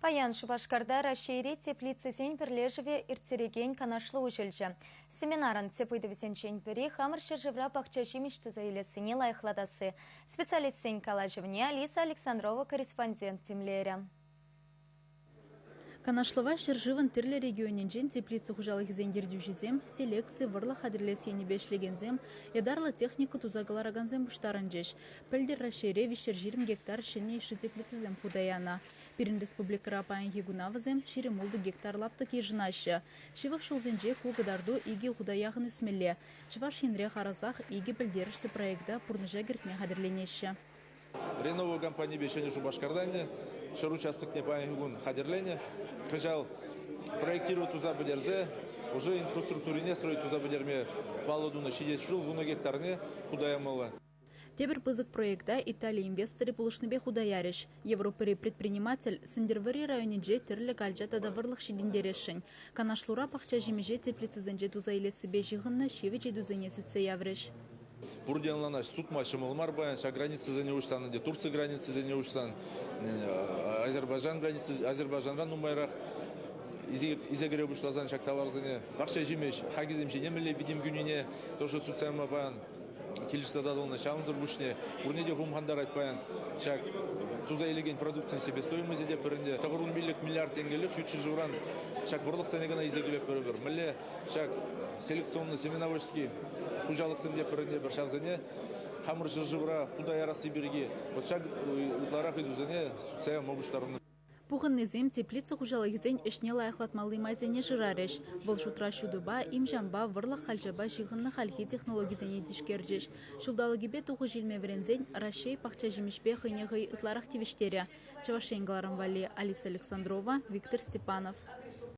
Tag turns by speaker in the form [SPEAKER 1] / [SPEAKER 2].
[SPEAKER 1] Паян Шубашкарда Рашири теплицесен бірлежіве иртереген канашлы ұжылжы. Семинарын тепуйдывесенчен бірі хамыршы живра пақча жимішті заилесіне лайықладасы. Специалистсен калажывне Алиса Александрова корреспондент темлері.
[SPEAKER 2] Канашлыва шыржывын тірлі регионен теплицы хужалық зендердюжізем, селекция вырла хадырлесені бешлегензем, едарлы техника тузагалараганзем бұштарын жеш. Пілдер Рашире вишер 20 гектар шыне іші теплицезем худаяна. Пирин республика апайын егунавызем 20 гектар лапты кежінашы. Шивық шылзенже куғыдарду иге худаяғын үсмелі. Чываш енре харазақ иге пілдерішлі проекта пұрныжа гертме хадырленеші.
[SPEAKER 3] Реновую компанию бешені Шубашкардане, шыр участок не паян хадырление. Кажал проектировать туза бедерзе, уже инфраструктурине строить туза бедерме палуду на 60 жил, вуна гектарне худаямала.
[SPEAKER 2] Тебір пызык проекта Италия инвесторы пулышныбе худаярыш. Европыры предприниматель Сандервари районеже тірлі кальжата давырлық шидіндерешін. Канашлура пақча жемеже теплицезенже туза илесі бежіғынны шеве жедузене сүтсе яврыш.
[SPEAKER 3] Бурденланаш суд машым олмар баян, ша границы за неушсан, где Турция границы за неушсан, Азербайджан границы, Азербайджандан умайрах, изегре бушлазан шак товарзане. Бақша жемеш, хагизем женемеле видим гүнине, тоже суцема баян, келішті дадылны шамызыр бушне, урнеде хумхандар айтпаян, шак туза елеген продукциян себе стоимость де пірінде, тағырун миллик миллиард тенгелік, ютшын жывран, шак бұрлық сәнегана изегелеп бір. Міле, шак селекционный семеновочский, хужалық сінде пірінде бір шавзане, хамыр жыржывра, худа ярасы берге, вот шак ұтларақ едузане, сәя могуштарыны.
[SPEAKER 2] Пухын незем теплица хужалығызен ішне лайықлатмалы майзене жырарыш. Бұл шутра шудыба, имжамба, вырлық қалжаба жиғынны халхи технологизене дишкерджеш. Шулдалығыбе туғы жилме верензен Рашей пақча жемешбе хыйнеғый ұтларақ тевештері. Чавашенгаларым вали Алиса Александрова, Виктор Степанов.